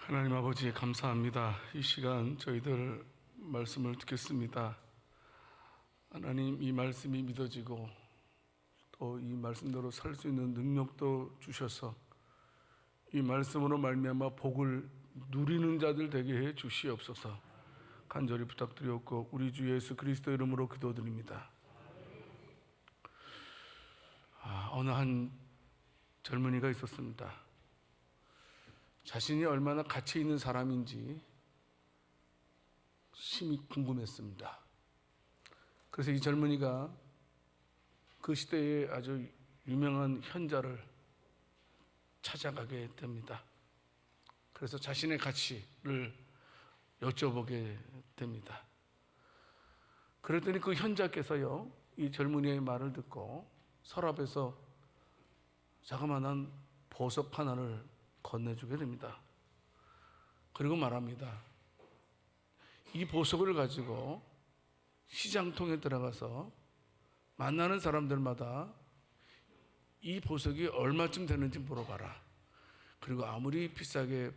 하나님 아버지 감사합니다. 이 시간 저희들 말씀을 듣겠습니다. 하나님, 이 말씀이 믿어지고 또 이 말씀대로 살 수 있는 능력도 주셔서 이 말씀으로 말미암아 복을 누리는 자들 되게 해 주시옵소서. 간절히 부탁드렸고 우리 주 예수 그리스도 이름으로 기도드립니다. 어느 한 젊은이가 있었습니다. 자신이 얼마나 가치 있는 사람인지 심히 궁금했습니다. 그래서 이 젊은이가 그 시대에 아주 유명한 현자를 찾아가게 됩니다. 그래서 자신의 가치를 여쭤보게 됩니다. 그랬더니 그 현자께서요, 이 젊은이의 말을 듣고 서랍에서 자그마한 보석 하나를 건네주게 됩니다. 그리고 말합니다. 이 보석을 가지고 시장통에 들어가서 만나는 사람들마다 이 보석이 얼마쯤 되는지 물어봐라. 그리고 아무리 비싸게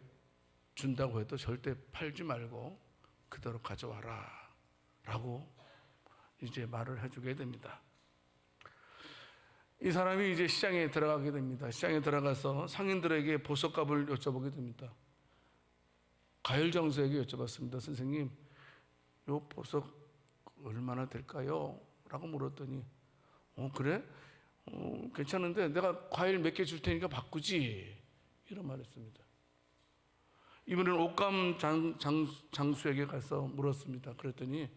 준다고 해도 절대 팔지 말고 그대로 가져와라 라고 이제 말을 해주게 됩니다. 이 사람이 이제 시장에 들어가게 됩니다. 시장에 들어가서 상인들에게 보석값을 여쭤보게 됩니다. 가열장수에게 여쭤봤습니다. 선생님, 이 보석 얼마나 될까요? 라고 물었더니 그래? 괜찮은데 내가 과일 몇 개 줄 테니까 바꾸지, 이런 말 했습니다. 이번에는 옷감 장수에게 가서 물었습니다. 그랬더니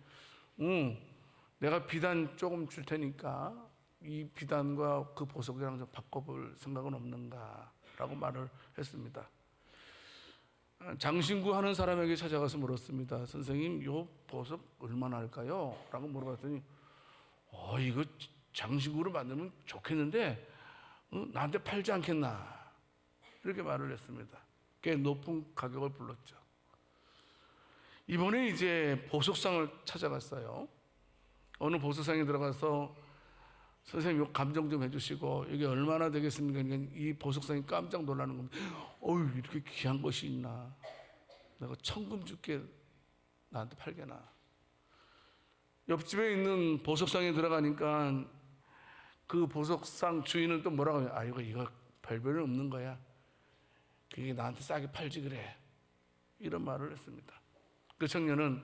내가 비단 조금 줄 테니까 이 비단과 그 보석이랑 좀 바꿔볼 생각은 없는가? 라고 말을 했습니다. 장신구 하는 사람에게 찾아가서 물었습니다. 선생님, 이 보석 얼마나 할까요? 라고 물어봤더니 이거 장신구로 만들면 좋겠는데 나한테 팔지 않겠나? 이렇게 말을 했습니다. 꽤 높은 가격을 불렀죠. 이번에 이제 보석상을 찾아갔어요. 어느 보석상에 들어가서 선생님, 요 감정 좀 해주시고 이게 얼마나 되겠습니까? 그러니까 이 보석상이 깜짝 놀라는 겁니다. 이렇게 귀한 것이 있나? 내가 천금 줄게, 나한테 팔게나? 옆집에 있는 보석상에 들어가니까 그 보석상 주인은 또 뭐라고 해요? 이거 별별은 없는 거야. 그게 나한테 싸게 팔지 그래. 이런 말을 했습니다. 그 청년은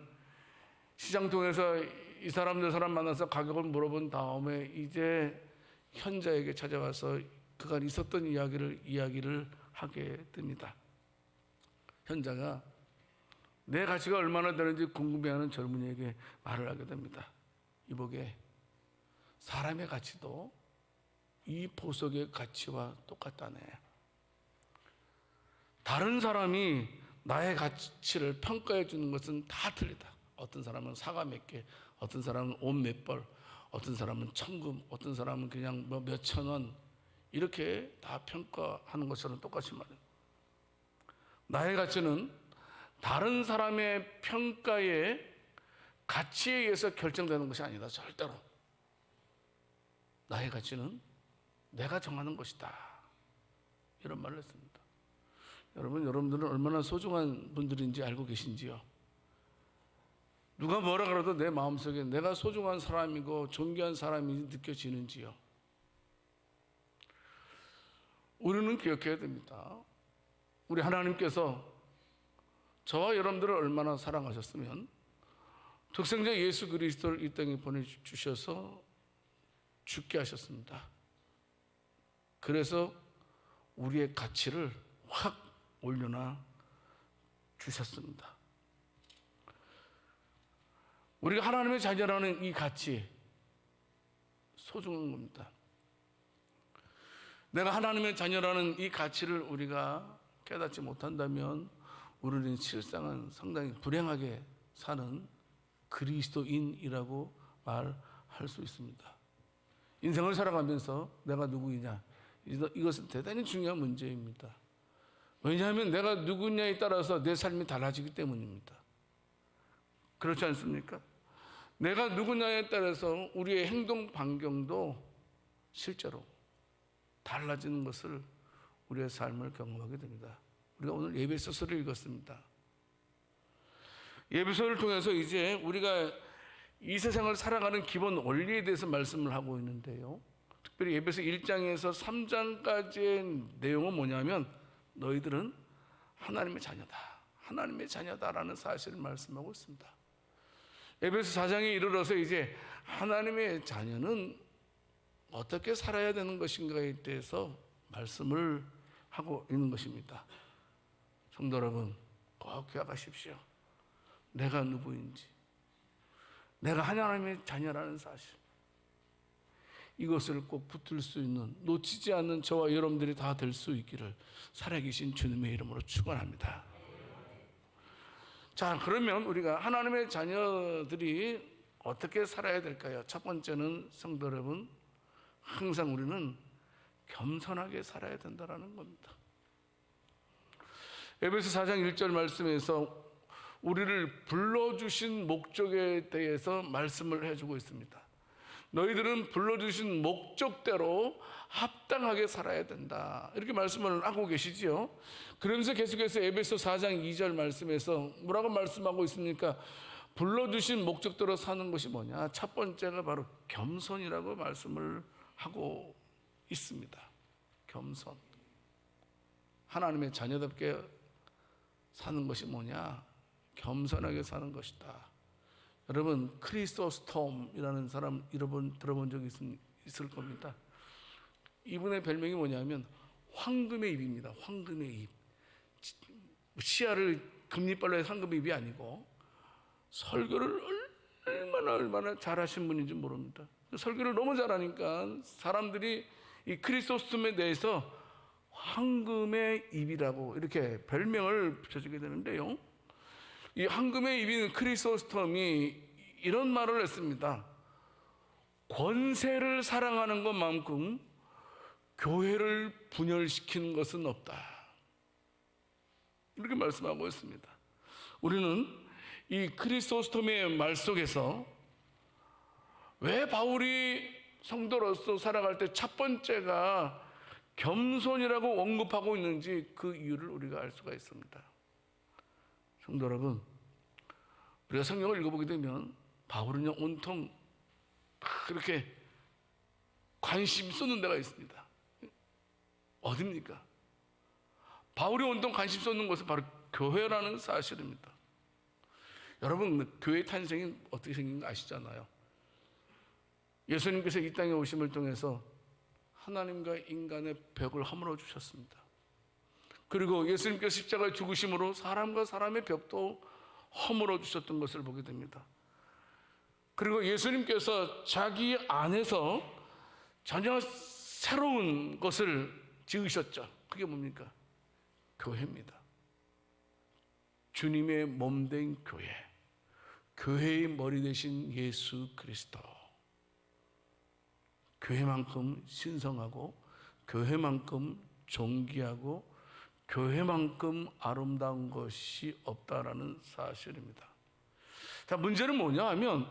시장통에서 이 사람 저 사람 만나서 가격을 물어본 다음에 이제 현자에게 찾아와서 그간 있었던 이야기를 하게 됩니다. 현자가 내 가치가 얼마나 되는지 궁금해하는 젊은이에게 말을 하게 됩니다. 이보게, 사람의 가치도 이 보석의 가치와 똑같다네. 다른 사람이 나의 가치를 평가해 주는 것은 다 틀리다. 어떤 사람은 사과 몇 개, 어떤 사람은 옷 몇 벌, 어떤 사람은 천금, 어떤 사람은 그냥 몇천 원, 이렇게 다 평가하는 것처럼 똑같이 말해요. 나의 가치는 다른 사람의 평가의 가치에 의해서 결정되는 것이 아니다. 절대로. 나의 가치는 내가 정하는 것이다. 이런 말을 했습니다. 여러분들은 얼마나 소중한 분들인지 알고 계신지요? 누가 뭐라 그래도 내 마음속에 내가 소중한 사람이고 존귀한 사람이 느껴지는지요? 우리는 기억해야 됩니다. 우리 하나님께서 저와 여러분들을 얼마나 사랑하셨으면 독생자 예수 그리스도를 이 땅에 보내주셔서 죽게 하셨습니다. 그래서 우리의 가치를 확 올려놔 주셨습니다. 우리가 하나님의 자녀라는 이 가치, 소중한 겁니다. 내가 하나님의 자녀라는 이 가치를 우리가 깨닫지 못한다면 우리는 실상은 상당히 불행하게 사는 그리스도인이라고 말할 수 있습니다. 인생을 살아가면서 내가 누구이냐, 이것은 대단히 중요한 문제입니다. 왜냐하면 내가 누구냐에 따라서 내 삶이 달라지기 때문입니다. 그렇지 않습니까? 내가 누구냐에 따라서 우리의 행동 반경도 실제로 달라지는 것을 우리의 삶을 경험하게 됩니다. 우리가 오늘 에베소서를 읽었습니다. 에베소를 통해서 이제 우리가 이 세상을 살아가는 기본 원리에 대해서 말씀을 하고 있는데요. 특별히 에베소 1장에서 3장까지의 내용은 뭐냐면 너희들은 하나님의 자녀다. 하나님의 자녀다라는 사실을 말씀하고 있습니다. 에베소 4장에 이르러서 이제 하나님의 자녀는 어떻게 살아야 되는 것인가에 대해서 말씀을 하고 있는 것입니다. 성도 여러분, 꼭 기억하십시오. 내가 누구인지, 내가 하나님의 자녀라는 사실, 이것을 꼭 붙들 수 있는, 놓치지 않는 저와 여러분들이 다 될 수 있기를 살아계신 주님의 이름으로 축원합니다. 자, 그러면 우리가 하나님의 자녀들이 어떻게 살아야 될까요? 첫 번째는 성도 여러분, 항상 우리는 겸손하게 살아야 된다는 겁니다. 에베소 4장 1절 말씀에서 우리를 불러주신 목적에 대해서 말씀을 해주고 있습니다. 너희들은 불러주신 목적대로 합당하게 살아야 된다, 이렇게 말씀을 하고 계시지요. 그러면서 계속해서 에베소 4장 2절 말씀에서 뭐라고 말씀하고 있습니까? 불러주신 목적대로 사는 것이 뭐냐? 첫 번째가 바로 겸손이라고 말씀을 하고 있습니다. 겸손. 하나님의 자녀답게 사는 것이 뭐냐? 겸손하게 사는 것이다. 여러분, 크리소스톰이라는 사람 여러분 들어본 적 있을 겁니다. 이분의 별명이 뭐냐면 황금의 입입니다. 황금의 입. 시야를 금리빨로 해서 황금의 입이 아니고 설교를 얼마나 잘하신 분인지 모릅니다. 설교를 너무 잘하니까 사람들이 이 크리소스톰에 대해서 황금의 입이라고 이렇게 별명을 붙여주게 되는데요. 이 황금의 입인 크리소스톰이 이런 말을 했습니다. 권세를 사랑하는 것만큼 교회를 분열시키는 것은 없다, 이렇게 말씀하고 있습니다. 우리는 이 크리소스톰의 말 속에서 왜 바울이 성도로서 살아갈 때 첫 번째가 겸손이라고 언급하고 있는지 그 이유를 우리가 알 수가 있습니다. 성도 여러분, 우리가 성경을 읽어보게 되면 바울은요 온통 그렇게 관심 쏟는 데가 있습니다. 어딥니까? 바울이 온통 관심 쏟는 것은 바로 교회라는 사실입니다. 여러분, 교회 탄생이 어떻게 생긴 거 아시잖아요. 예수님께서 이 땅에 오심을 통해서 하나님과 인간의 벽을 허물어 주셨습니다. 그리고 예수님께서 십자가에 죽으심으로 사람과 사람의 벽도 허물어 주셨던 것을 보게 됩니다. 그리고 예수님께서 자기 안에서 전혀 새로운 것을 지으셨죠. 그게 뭡니까? 교회입니다. 주님의 몸된 교회, 교회의 머리 되신 예수 그리스도. 교회만큼 신성하고 교회만큼 존귀하고 교회만큼 아름다운 것이 없다라는 사실입니다. 자, 문제는 뭐냐 하면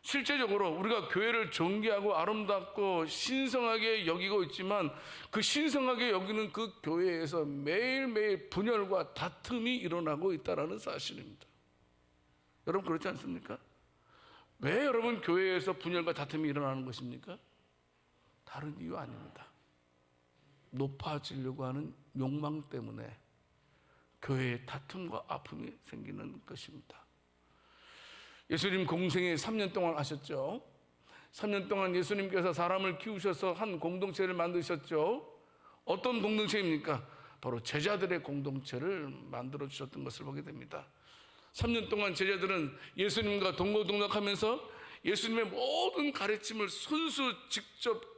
실제적으로 우리가 교회를 존귀하고 아름답고 신성하게 여기고 있지만 그 신성하게 여기는 그 교회에서 매일매일 분열과 다툼이 일어나고 있다는 사실입니다. 여러분, 그렇지 않습니까? 왜 여러분 교회에서 분열과 다툼이 일어나는 것입니까? 다른 이유 아닙니다. 높아지려고 하는 욕망 때문에 교회에 다툼과 아픔이 생기는 것입니다. 예수님 공생에 3년 동안 하셨죠. 3년 동안 예수님께서 사람을 키우셔서 한 공동체를 만드셨죠. 어떤 공동체입니까? 바로 제자들의 공동체를 만들어 주셨던 것을 보게 됩니다. 3년 동안 제자들은 예수님과 동고동락하면서 예수님의 모든 가르침을 손수 직접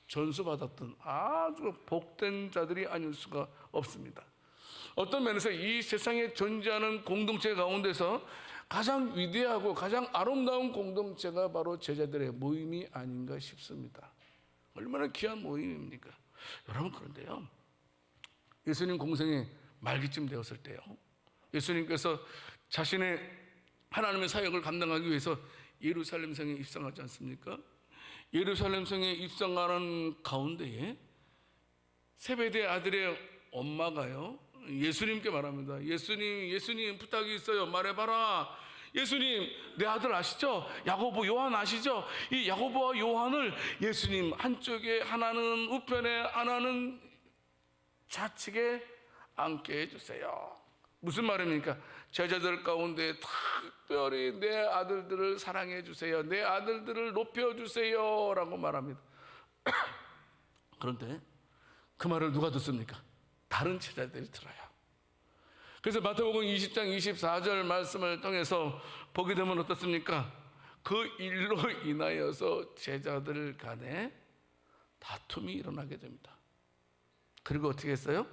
전수받았던 아주 복된 자들이 아닐 수가 없습니다. 어떤 면에서 이 세상에 존재하는 공동체 가운데서 가장 위대하고 가장 아름다운 공동체가 바로 제자들의 모임이 아닌가 싶습니다. 얼마나 귀한 모임입니까? 여러분, 그런데요, 예수님 공생의 말기쯤 되었을 때요, 예수님께서 자신의 하나님의 사역을 감당하기 위해서 예루살렘 성에 입성하지 않습니까? 예루살렘 성에 입성하는 가운데에 세베대 아들의 엄마가요 예수님께 말합니다. 예수님 부탁이 있어요. 말해봐라. 예수님, 내 아들 아시죠? 야고보, 요한 아시죠? 이 야고보와 요한을 예수님 한쪽에 하나는 우편에 하나는 좌측에 앉게 해주세요. 무슨 말입니까? 제자들 가운데 특별히 내 아들들을 사랑해 주세요. 내 아들들을 높여주세요 라고 말합니다. 그런데 그 말을 누가 듣습니까? 다른 제자들이 들어요. 그래서 마태복음 20장 24절 말씀을 통해서 보게 되면 어떻습니까? 그 일로 인하여서 제자들 간에 다툼이 일어나게 됩니다. 그리고 어떻게 했어요?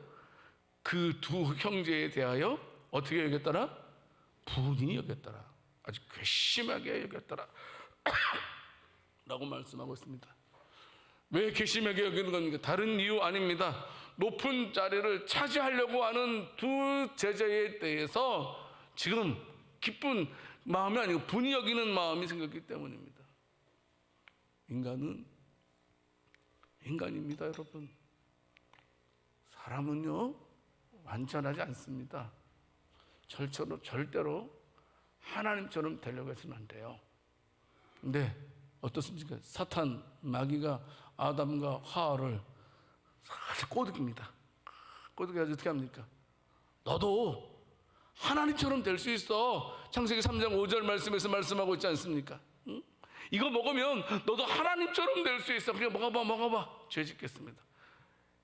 그 두 형제에 대하여 어떻게 여겼더라? 분이 여겼더라. 아주 괘씸하게 여겼더라 라고 말씀하고 있습니다. 왜 괘씸하게 여기는 겁니까? 다른 이유 아닙니다. 높은 자리를 차지하려고 하는 두 제자에 대해서 지금 기쁜 마음이 아니고 분이 여기는 마음이 생겼기 때문입니다. 인간은 인간입니다, 여러분. 사람은요 완전하지 않습니다. 절대로 하나님처럼 되려고 해서는 안 돼요. 근데 어떻습니까? 사탄, 마귀가 아담과 하와를 사실 꼬드깁니다. 꼬드겨가지고 어떻게 합니까? 너도 하나님처럼 될 수 있어. 창세기 3장 5절 말씀에서 말씀하고 있지 않습니까? 응? 이거 먹으면 너도 하나님처럼 될 수 있어. 그냥 먹어봐. 죄 짓겠습니다.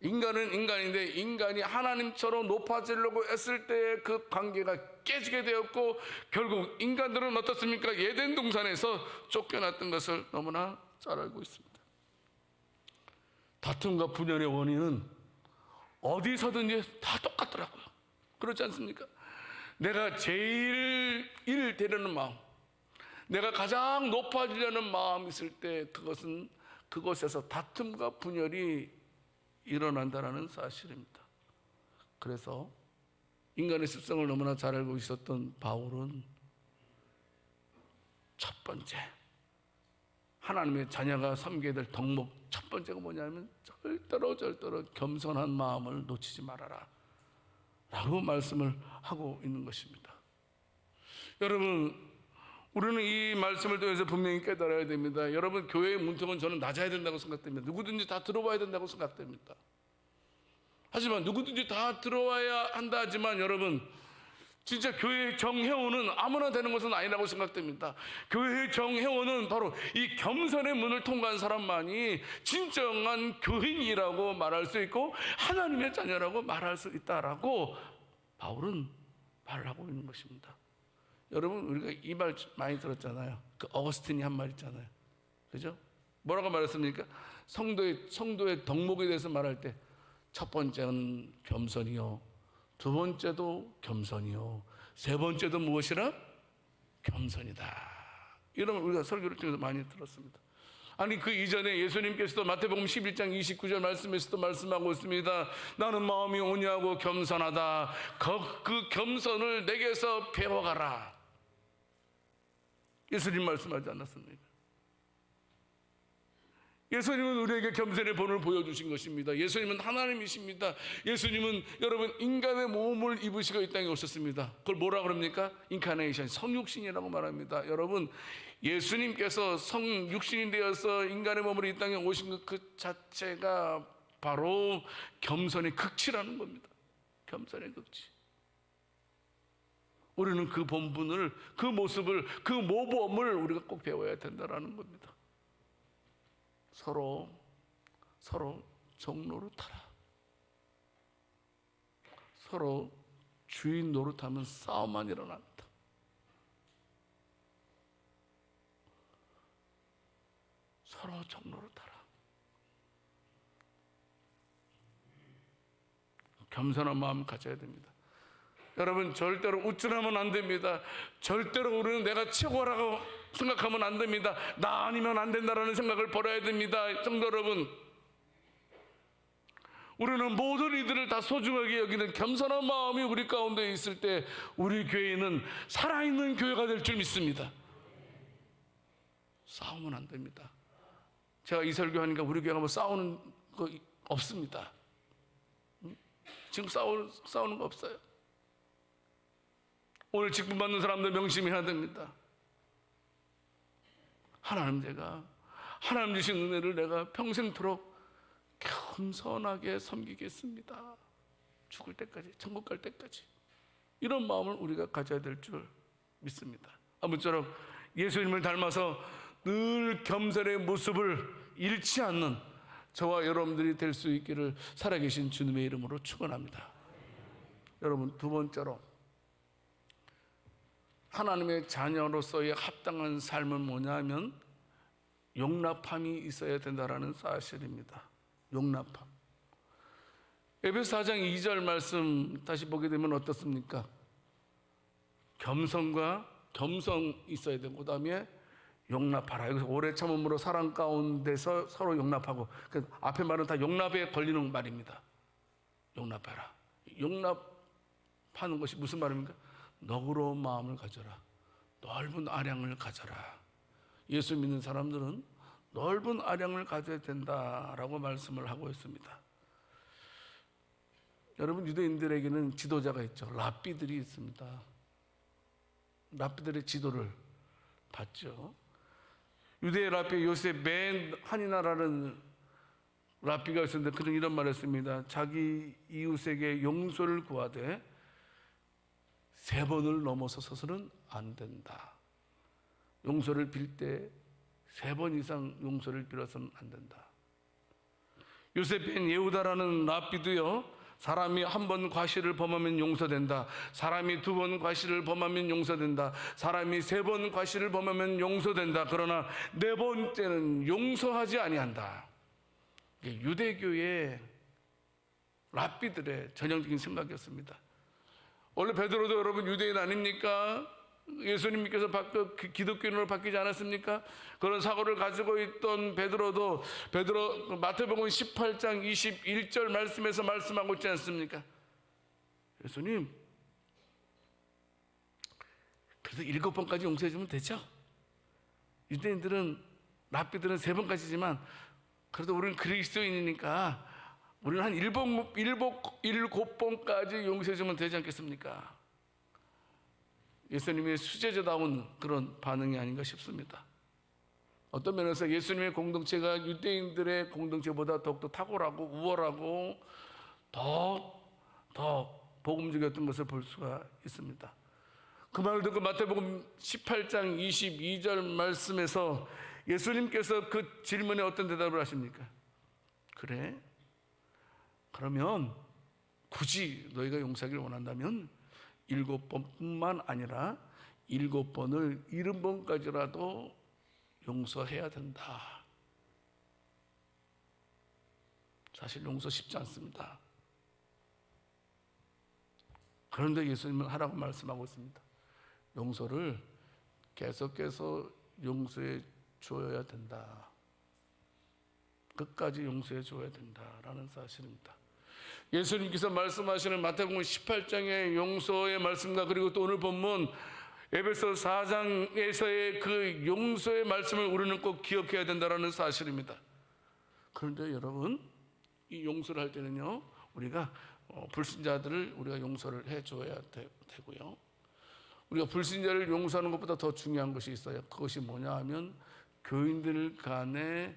인간은 인간인데 인간이 하나님처럼 높아지려고 했을 때 그 관계가 깨지게 되었고 결국 인간들은 어떻습니까? 에덴 동산에서 쫓겨났던 것을 너무나 잘 알고 있습니다. 다툼과 분열의 원인은 어디서든지 다 똑같더라고요. 그렇지 않습니까? 내가 제일 일 되려는 마음, 내가 가장 높아지려는 마음이 있을 때 그것에서 다툼과 분열이 일어난다는 사실입니다. 그래서 인간의 습성을 너무나 잘 알고 있었던 바울은 첫 번째 하나님의 자녀가 섬겨야 될 덕목 첫 번째가 뭐냐면 절대로 겸손한 마음을 놓치지 말아라 라고 말씀을 하고 있는 것입니다. 여러분, 우리는 이 말씀을 통해서 분명히 깨달아야 됩니다. 여러분, 교회의 문턱은 저는 낮아야 된다고 생각됩니다. 누구든지 다 들어와야 된다고 생각됩니다. 하지만 누구든지 다 들어와야 한다 하지만 여러분, 진짜 교회의 정회원은 아무나 되는 것은 아니라고 생각됩니다. 교회의 정회원은 바로 이 겸손의 문을 통과한 사람만이 진정한 교인이라고 말할 수 있고 하나님의 자녀라고 말할 수 있다라고 바울은 말을 하고 있는 것입니다. 여러분, 우리가 이 말 많이 들었잖아요. 그 어거스틴이 한 말 있잖아요. 그죠? 뭐라고 말했습니까? 성도의 덕목에 대해서 말할 때 첫 번째는 겸손이요, 두 번째도 겸손이요, 세 번째도 무엇이라? 겸손이다. 이런 우리가 설교를 통해서 많이 들었습니다. 아니 그 이전에 예수님께서도 마태복음 11장 29절 말씀에서도 말씀하고 있습니다. 나는 마음이 온유하고 겸손하다. 그 겸손을 내게서 배워가라. 예수님 말씀하지 않았습니까? 예수님은 우리에게 겸손의 본을 보여주신 것입니다. 예수님은 하나님이십니다. 예수님은 여러분 인간의 몸을 입으시고 이 땅에 오셨습니다. 그걸 뭐라 그럽니까? 인카네이션, 성육신이라고 말합니다. 여러분, 예수님께서 성육신이 되어서 인간의 몸으로 이 땅에 오신 것 그 자체가 바로 겸손의 극치라는 겁니다. 겸손의 극치. 우리는 그 본분을, 그 모습을, 그 모범을 우리가 꼭 배워야 된다는 겁니다. 서로 종 노릇하라. 서로 주인 노릇하면 싸움만 일어납니다. 서로 종 노릇하라. 겸손한 마음 가져야 됩니다. 여러분, 절대로 우쭐하면 안 됩니다. 절대로 우리는 내가 최고라고 생각하면 안 됩니다. 나 아니면 안 된다라는 생각을 버려야 됩니다. 성도 여러분, 우리는 모든 이들을 다 소중하게 여기는 겸손한 마음이 우리 가운데 있을 때 우리 교회는 살아있는 교회가 될 줄 믿습니다. 싸우면 안 됩니다. 제가 이 설교하니까 우리 교회가 뭐 싸우는 거 없습니다. 지금 싸우는 거 없어요. 오늘 직분받는 사람들 명심해야 됩니다. 하나님, 하나님 주신 은혜를 내가 평생토록 겸손하게 섬기겠습니다. 죽을 때까지, 천국 갈 때까지. 이런 마음을 우리가 가져야 될 줄 믿습니다. 아무쪼록 예수님을 닮아서 늘 겸손의 모습을 잃지 않는 저와 여러분들이 될 수 있기를 살아계신 주님의 이름으로 축원합니다. 여러분, 두 번째로 하나님의 자녀로서의 합당한 삶은 뭐냐면 용납함이 있어야 된다라는 사실입니다. 용납함. 에베소 4장 2절 말씀 다시 보게 되면 어떻습니까? 겸손 있어야 되고, 그다음에 용납하라. 여기서 오래 참음으로 사랑 가운데서 서로 용납하고, 그 앞에 말은 다 용납에 걸리는 말입니다. 용납하라. 용납하는 것이 무슨 말입니까? 너그러운 마음을 가져라. 넓은 아량을 가져라. 예수 믿는 사람들은 넓은 아량을 가져야 된다라고 말씀을 하고 있습니다. 여러분, 유대인들에게는 지도자가 있죠. 랍비들이 있습니다. 랍비들의 지도를 받죠. 유대의 랍비 요셉 벤 하니나라는 랍비가 있었는데 그는 이런 말을 했습니다. 자기 이웃에게 용서를 구하되 3번을 넘어서서는 안 된다. 용서를 빌 때 3번 이상 용서를 빌어서는 안 된다. 요셉 벤 예후다라는 랍비도요, 사람이 1번 과실을 범하면 용서된다. 사람이 2번 과실을 범하면 용서된다. 사람이 3번 과실을 범하면 용서된다. 그러나 4번째는 용서하지 아니한다. 유대교의 랍비들의 전형적인 생각이었습니다. 원래 베드로도 여러분 유대인 아닙니까? 예수님께서 기독교인으로 바뀌지 않았습니까? 그런 사고를 가지고 있던 베드로 마태복음 18장 21절 말씀에서 말씀하고 있지 않습니까? 예수님, 그래도 7번까지 용서해 주면 되죠? 유대인들은, 랍비들은 3번까지지만 그래도 우리는 그리스도인이니까 우리는 한 7번까지 용서해 주면 되지 않겠습니까? 예수님의 수제자다운 그런 반응이 아닌가 싶습니다. 어떤 면에서 예수님의 공동체가 유대인들의 공동체보다 더욱더 탁월하고 우월하고 더 복음적이었던 것을 볼 수가 있습니다. 그 말을 듣고 마태복음 18장 22절 말씀에서 예수님께서 그 질문에 어떤 대답을 하십니까? 그래? 그러면 굳이 너희가 용서하기를 원한다면 7번뿐만 아니라 7번을 70번까지라도 용서해야 된다. 사실 용서 쉽지 않습니다. 그런데 예수님은 하라고 말씀하고 있습니다. 용서를 계속해서 용서해 줘야 된다. 끝까지 용서해 줘야 된다라는 사실입니다. 예수님께서 말씀하시는 마태복음 18장의 용서의 말씀과 그리고 또 오늘 본문 에베소 4장에서의 그 용서의 말씀을 우리는 꼭 기억해야 된다는 사실입니다. 그런데 여러분, 이 용서를 할 때는요, 우리가 불신자들을 우리가 용서를 해줘야 되고요, 우리가 불신자를 용서하는 것보다 더 중요한 것이 있어요. 그것이 뭐냐 하면 교인들 간의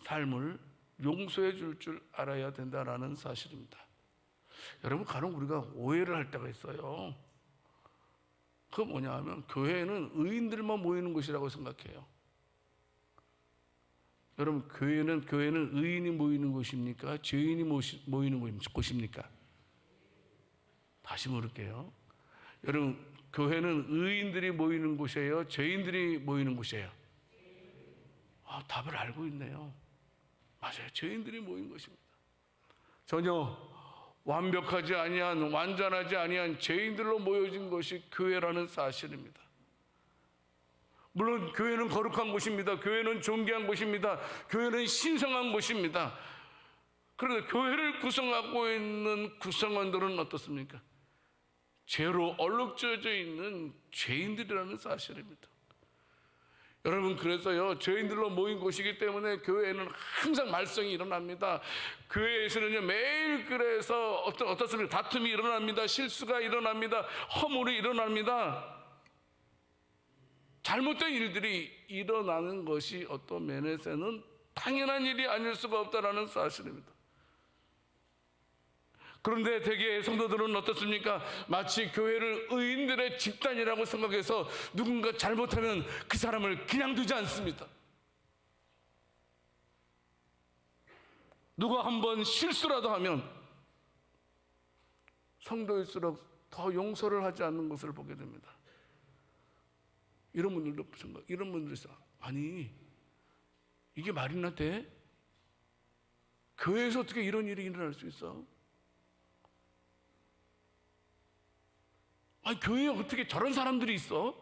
삶을 용서해 줄 알아야 된다라는 사실입니다. 여러분, 간혹 우리가 오해를 할 때가 있어요. 그거 뭐냐 하면 교회는 의인들만 모이는 곳이라고 생각해요. 여러분, 교회는 의인이 모이는 곳입니까? 죄인이 모이는 곳입니까? 다시 물을게요. 여러분, 교회는 의인들이 모이는 곳이에요? 죄인들이 모이는 곳이에요? 답을 알고 있네요. 맞아요. 죄인들이 모인 것입니다. 전혀 완벽하지 아니한, 완전하지 아니한 죄인들로 모여진 것이 교회라는 사실입니다. 물론 교회는 거룩한 곳입니다. 교회는 존귀한 곳입니다. 교회는 신성한 곳입니다. 그런데 교회를 구성하고 있는 구성원들은 어떻습니까? 죄로 얼룩져져 있는 죄인들이라는 사실입니다. 여러분, 그래서요, 죄인들로 모인 곳이기 때문에 교회에는 항상 말썽이 일어납니다. 교회에서는요, 매일 그래서 어떻습니까? 다툼이 일어납니다. 실수가 일어납니다. 허물이 일어납니다. 잘못된 일들이 일어나는 것이 어떤 면에서는 당연한 일이 아닐 수가 없다는 사실입니다. 그런데 대개 성도들은 어떻습니까? 마치 교회를 의인들의 집단이라고 생각해서 누군가 잘못하면 그 사람을 그냥 두지 않습니다. 누가 한번 실수라도 하면 성도일수록 더 용서를 하지 않는 것을 보게 됩니다. 이런 분들이 있어. 아니, 이게 말이나 돼? 교회에서 어떻게 이런 일이 일어날 수 있어? 아니, 교회에 어떻게 저런 사람들이 있어?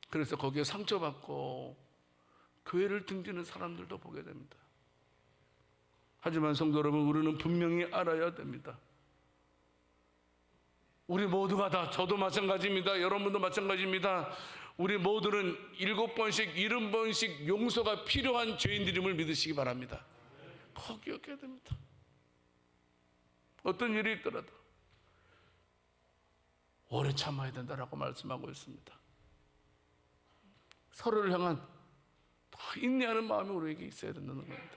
그래서 거기에 상처받고 교회를 등지는 사람들도 보게 됩니다. 하지만 성도 여러분, 우리는 분명히 알아야 됩니다. 우리 모두가 다, 저도 마찬가지입니다. 여러분도 마찬가지입니다. 우리 모두는 7번씩 70번씩 용서가 필요한 죄인들임을 믿으시기 바랍니다. 꼭 기억해야 됩니다. 어떤 일이 있더라도 오래 참아야 된다라고 말씀하고 있습니다. 서로를 향한 더 인내하는 마음이 우리에게 있어야 된다는 겁니다.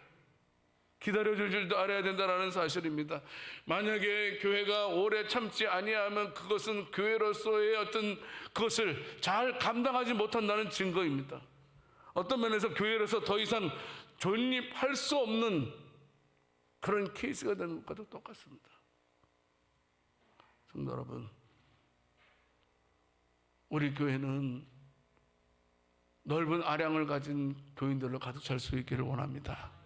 기다려줄 줄도 알아야 된다는 사실입니다. 만약에 교회가 오래 참지 아니하면 그것은 교회로서의 어떤 그것을 잘 감당하지 못한다는 증거입니다. 어떤 면에서 교회로서 더 이상 존립할 수 없는 그런 케이스가 되는 것과도 똑같습니다. 성도 여러분, 우리 교회는 넓은 아량을 가진 교인들로 가득 찰 수 있기를 원합니다.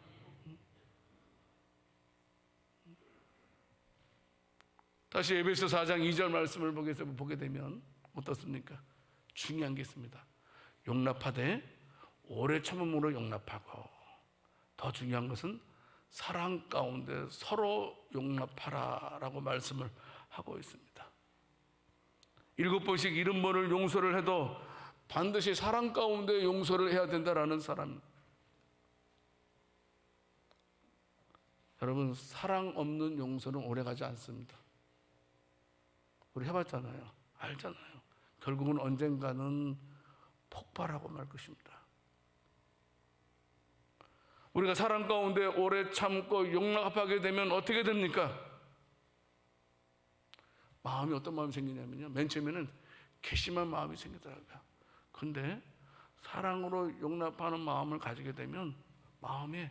다시 에베소 4장 2절 말씀을 보게 되면 어떻습니까? 중요한 게 있습니다. 용납하되 오래 참음으로 용납하고, 더 중요한 것은 사랑 가운데 서로 용납하라 라고 말씀을 하고 있습니다. 7번씩 70번을 용서를 해도 반드시 사랑 가운데 용서를 해야 된다라는 사람. 여러분, 사랑 없는 용서는 오래가지 않습니다. 우리 해봤잖아요. 알잖아요. 결국은 언젠가는 폭발하고 말 것입니다. 우리가 사랑 가운데 오래 참고 용납하게 되면 어떻게 됩니까? 마음이 어떤 마음이 생기냐면요, 맨 처음에는 괘씸한 마음이 생기더라고요. 근데 사랑으로 용납하는 마음을 가지게 되면 마음에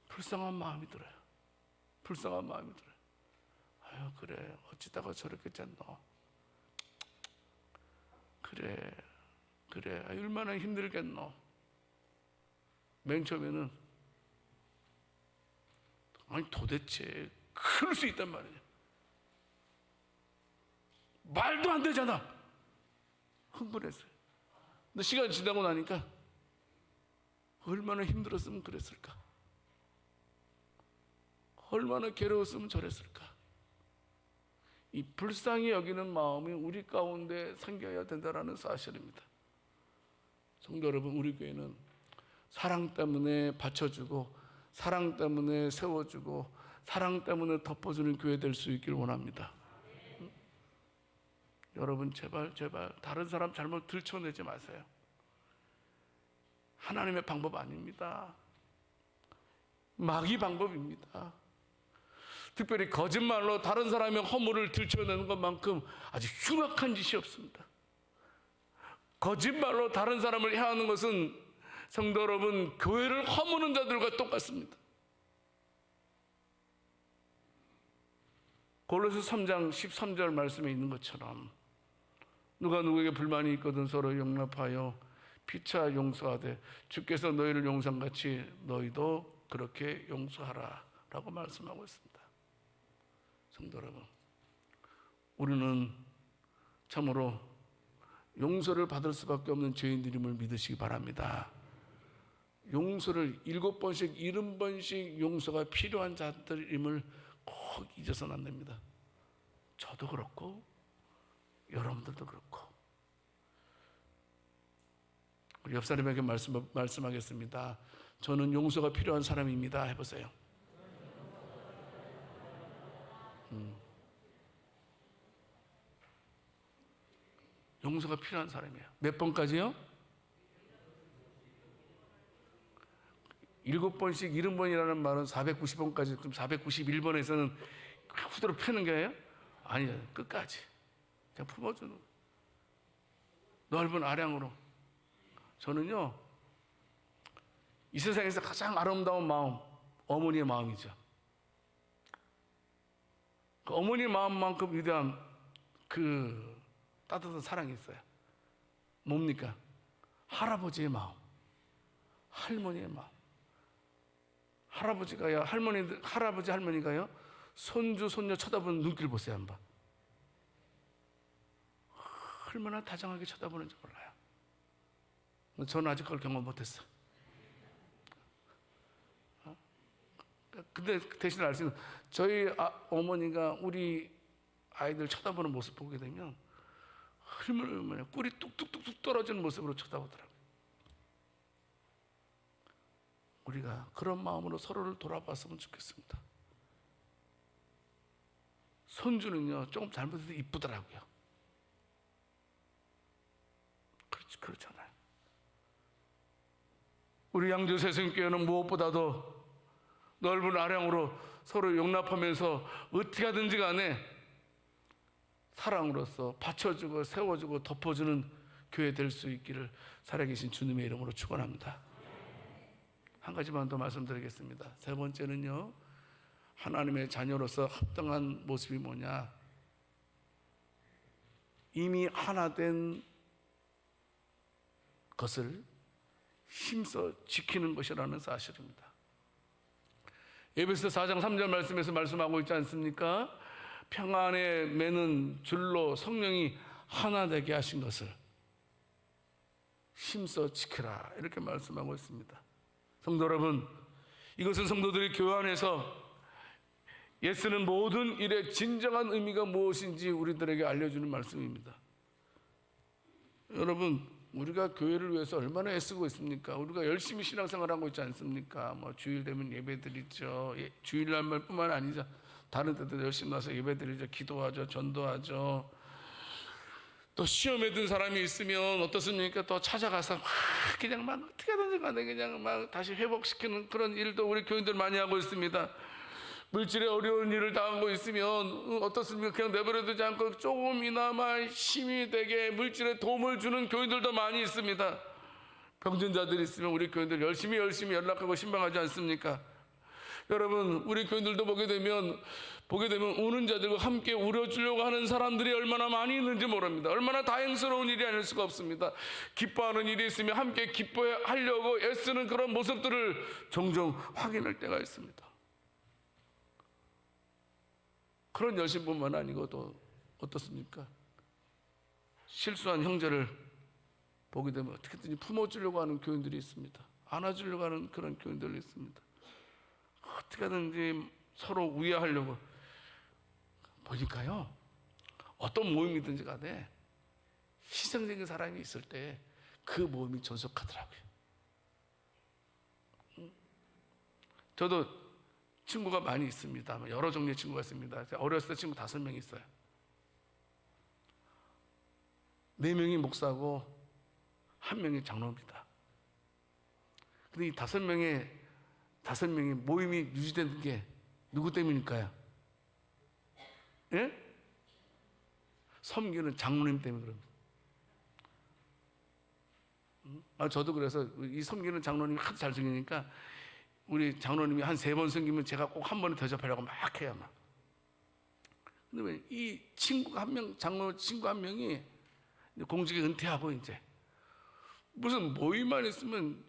불쌍한 마음이 들어요. 불쌍한 마음이 들어요. 아유, 그래, 어찌다가 저렇게 짰노? 그래, 얼마나 힘들겠노? 맨 처음에는 아니, 도대체 그럴 수 있단 말이에요. 말도 안 되잖아. 흥분했어요. 근데 시간이 지나고 나니까 얼마나 힘들었으면 그랬을까? 얼마나 괴로웠으면 저랬을까? 이 불쌍히 여기는 마음이 우리 가운데 생겨야 된다는 사실입니다. 성도 여러분, 우리 교회는 사랑 때문에 받쳐주고, 사랑 때문에 세워주고, 사랑 때문에 덮어주는 교회 될 수 있기를 원합니다. 여러분, 제발 다른 사람 잘못 들춰내지 마세요. 하나님의 방법 아닙니다. 마귀 방법입니다. 특별히 거짓말로 다른 사람의 허물을 들춰내는 것만큼 아주 흉악한 짓이 없습니다. 거짓말로 다른 사람을 해하는 것은, 성도 여러분, 교회를 허무는 자들과 똑같습니다. 골로새 3장 13절 말씀에 있는 것처럼 누가 누구에게 불만이 있거든 서로 용납하여 피차 용서하되 주께서 너희를 용서한 같이 너희도 그렇게 용서하라 라고 말씀하고 있습니다. 성도 여러분, 우리는 참으로 용서를 받을 수밖에 없는 죄인들임을 믿으시기 바랍니다. 용서를 7번씩 70번씩 용서가 필요한 자들임을 꼭 잊어서는 안 됩니다. 저도 그렇고 여러분들도 그렇고. 우리 옆 사람에게 말씀하겠습니다. 저는 용서가 필요한 사람입니다. 해보세요. 용서가 필요한 사람이에요. 몇 번까지요? 7번씩 70번이라는 말은 490번까지, 그럼 491번에서는 후드로 펴는 거예요? 아니요, 끝까지 그냥 품어주는 거예요. 넓은 아량으로. 저는요, 이 세상에서 가장 아름다운 마음, 어머니의 마음이죠. 그 어머니의 마음만큼 위대한 그 따뜻한 사랑이 있어요. 뭡니까? 할아버지의 마음, 할머니의 마음. 할아버지가요, 할아버지 할머니가요, 손주 손녀 쳐다보는 눈길 보세요. 한번. 얼마나 다정하게 쳐다보는지 몰라요. 저는 아직 그걸 경험 못했어. 근데 대신 알 수 있는, 저희 어머니가 우리 아이들 쳐다보는 모습 보게 되면 얼마나 꿀이 뚝뚝뚝뚝 떨어지는 모습으로 쳐다보더라고요. 우리가 그런 마음으로 서로를 돌아봤으면 좋겠습니다. 손주는요, 조금 잘못해도 이쁘더라고요. 그렇잖아요. 우리 양조세승교회는 무엇보다도 넓은 아량으로 서로 용납하면서 어떻게 하든지 간에 사랑으로서 받쳐주고 세워주고 덮어주는 교회 될 수 있기를 살아계신 주님의 이름으로 축원합니다. 한 가지만 더 말씀드리겠습니다. 세 번째는요, 하나님의 자녀로서 합당한 모습이 뭐냐? 이미 하나 된 것을 힘써 지키는 것이라는 사실입니다. 에베소 4장 3절 말씀에서 말씀하고 있지 않습니까? 평안에 매는 줄로 성령이 하나 되게 하신 것을 힘써 지켜라, 이렇게 말씀하고 있습니다. 성도 여러분, 이것은 성도들이 교회 안에서 예수는 모든 일의 진정한 의미가 무엇인지 우리들에게 알려주는 말씀입니다. 여러분, 우리가 교회를 위해서 얼마나 애쓰고 있습니까? 우리가 열심히 신앙생활하고 있지 않습니까? 주일 되면 예배드리죠. 주일날 뿐만 아니죠. 다른 때도 열심히 나서 예배드리죠. 기도하죠. 전도하죠. 또 시험에 든 사람이 있으면 어떻습니까? 또 찾아가서 그냥 막 어떻게 하든지 간에 그냥 막 다시 회복시키는 그런 일도 우리 교인들 많이 하고 있습니다. 물질에 어려운 일을 당하고 있으면 어떻습니까? 그냥 내버려 두지 않고 조금이나마 힘이 되게 물질에 도움을 주는 교인들도 많이 있습니다. 병진자들이 있으면 우리 교인들 열심히 연락하고 신방하지 않습니까? 여러분, 우리 교인들도 보게 되면 우는 자들과 함께 울어주려고 하는 사람들이 얼마나 많이 있는지 모릅니다. 얼마나 다행스러운 일이 아닐 수가 없습니다. 기뻐하는 일이 있으면 함께 기뻐하려고 애쓰는 그런 모습들을 종종 확인할 때가 있습니다. 그런 열심뿐만 아니고 또 어떻습니까? 실수한 형제를 보게 되면 어떻게든지 품어주려고 하는 교인들이 있습니다. 안아주려고 하는 그런 교인들이 있습니다. 어떻게든지 서로 우애하려고 보니까요, 어떤 모임이든지 간에 희생적인 사람이 있을 때 그 모임이 존속하더라고요. 저도 친구가 많이 있습니다. 여러 종류의 친구가 있습니다. 어렸을 때 친구 5명 있어요. 4명이 목사고 1명이 장로입니다. 근데 이 5명의 모임이 유지되는 게 누구 때문일까요? 예? 섬기는 장로님 때문에 그럽니다. 저도 그래서 이 섬기는 장로님이 하도 잘 섬기니까 우리 장로님이 한 3번 섬기면 제가 꼭 한 번에 대접하려고 막 해요. 막. 근데 왜 이 친구가 장로 친구 한 명이 공직에 은퇴하고 이제 무슨 모임만 있으면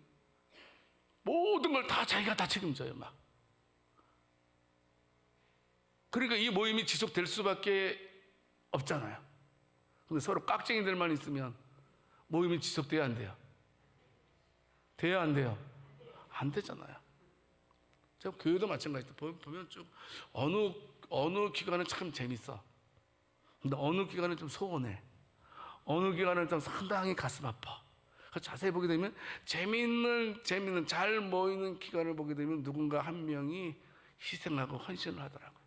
모든 걸 다 자기가 다 책임져요. 막. 그러니까 이 모임이 지속될 수밖에 없잖아요. 근데 서로 깍쟁이들만 있으면 모임이 지속돼야 안 돼요? 돼야 안 돼요? 안 되잖아요. 제가 교회도 마찬가지죠. 보면 쭉 어느 기간은 참 재밌어. 근데 어느 기간은 좀 소원해. 어느 기간은 좀 상당히 가슴 아파. 자세히 보게 되면 재미있는 잘 모이는 기간을 보게 되면 누군가 한 명이 희생하고 헌신을 하더라고요.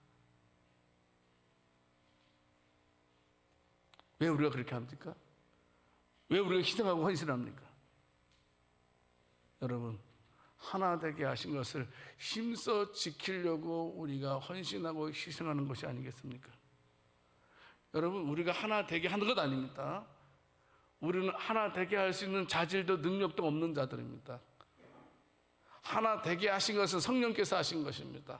왜 우리가 그렇게 합니까? 왜 우리가 희생하고 헌신합니까? 여러분, 하나 되게 하신 것을 힘써 지키려고 우리가 헌신하고 희생하는 것이 아니겠습니까? 여러분, 우리가 하나 되게 하는 것 아닙니다. 우리는 하나 되게 할 수 있는 자질도 능력도 없는 자들입니다. 하나 되게 하신 것은 성령께서 하신 것입니다.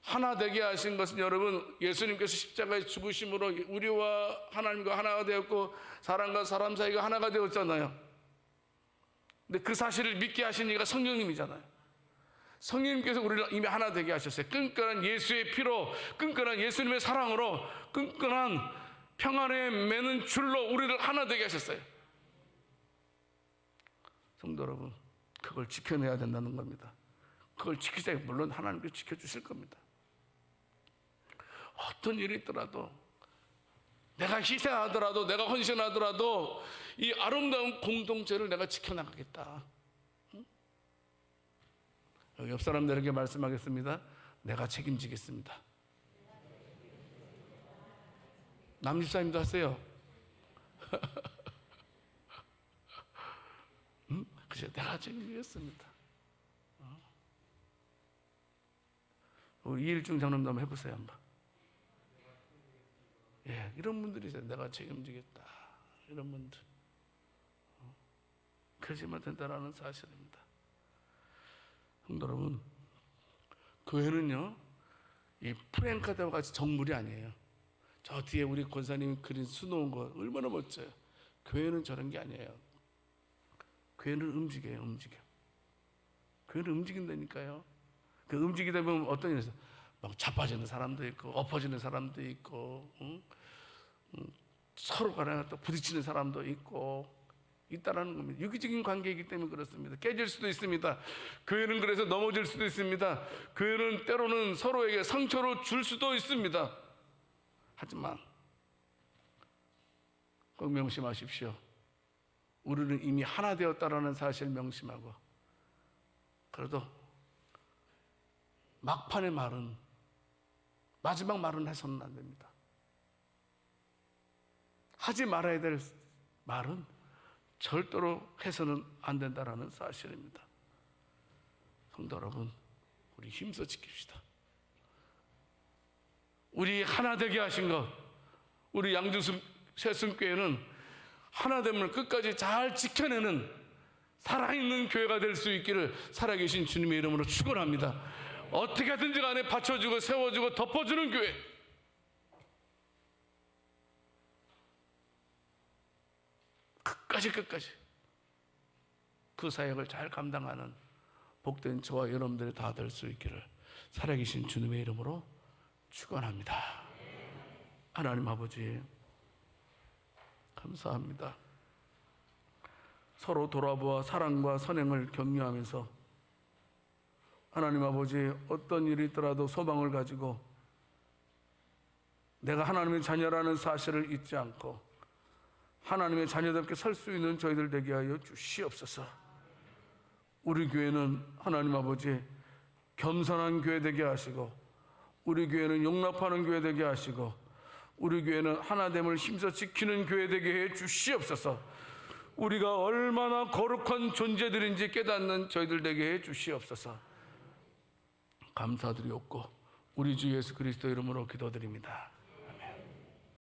하나 되게 하신 것은 여러분, 예수님께서 십자가에 죽으심으로 우리와 하나님과 하나가 되었고 사람과 사람 사이가 하나가 되었잖아요. 근데 그 사실을 믿게 하신 이가 성령님이잖아요. 성령님께서 우리를 이미 하나 되게 하셨어요. 끈끈한 예수의 피로, 끈끈한 예수님의 사랑으로, 끈끈한 평안에 매는 줄로 우리를 하나 되게 하셨어요. 성도 여러분, 그걸 지켜내야 된다는 겁니다. 그걸 지키자. 물론 하나님께서 지켜주실 겁니다. 어떤 일이 있더라도, 내가 희생하더라도, 내가 헌신하더라도 이 아름다운 공동체를 내가 지켜나가겠다. 여기 옆 사람들에게 말씀하겠습니다. 내가 책임지겠습니다. 남집사님도 하세요. 그죠? 내가 책임지겠습니다. 우리 이일중 장로님도 한번 해보세요. 한번. 예, 이런 분들이 있어요. 내가 책임지겠다. 이런 분들. 그러시면 된다는 사실입니다. 성도 여러분, 교회는요, 이 프랭카드와 같이 정물이 아니에요. 저 뒤에 우리 권사님이 그린 수놓은 거 얼마나 멋져요. 교회는 저런 게 아니에요. 교회는 움직여요. 교회는 움직인다니까요. 그 움직이다 보면 어떤 일이 있어요. 막 자빠지는 사람도 있고 엎어지는 사람도 있고, 서로 간에 또 부딪히는 사람도 있다라는 겁니다. 유기적인 관계이기 때문에 그렇습니다. 깨질 수도 있습니다. 교회는 그래서 넘어질 수도 있습니다. 교회는 때로는 서로에게 상처를 줄 수도 있습니다. 하지만 꼭 명심하십시오. 우리는 이미 하나 되었다라는 사실을 명심하고, 그래도 막판의 말은, 마지막 말은 해서는 안 됩니다. 하지 말아야 될 말은 절대로 해서는 안 된다라는 사실입니다. 성도 여러분, 우리 힘써 지킵시다. 우리 하나 되게 하신 것, 우리 양주순 새순교회는 하나됨을 끝까지 잘 지켜내는 살아있는 교회가 될 수 있기를 살아계신 주님의 이름으로 축원합니다. 어떻게 하든지 간에 받쳐주고 세워주고 덮어주는 교회, 끝까지 그 사역을 잘 감당하는 복된 저와 여러분들이 다 될 수 있기를 살아계신 주님의 이름으로 축원합니다. 하나님 아버지, 감사합니다. 서로 돌아보아 사랑과 선행을 격려하면서 하나님 아버지, 어떤 일이 있더라도 소망을 가지고 내가 하나님의 자녀라는 사실을 잊지 않고 하나님의 자녀답게 설 수 있는 저희들 되게 하여 주시옵소서. 우리 교회는 하나님 아버지 겸손한 교회 되게 하시고, 우리 교회는 용납하는 교회 되게 하시고, 우리 교회는 하나됨을 힘써 지키는 교회 되게 해 주시옵소서. 우리가 얼마나 거룩한 존재들인지 깨닫는 저희들 되게 해 주시옵소서. 감사드리옵고 우리 주 예수 그리스도 이름으로 기도드립니다.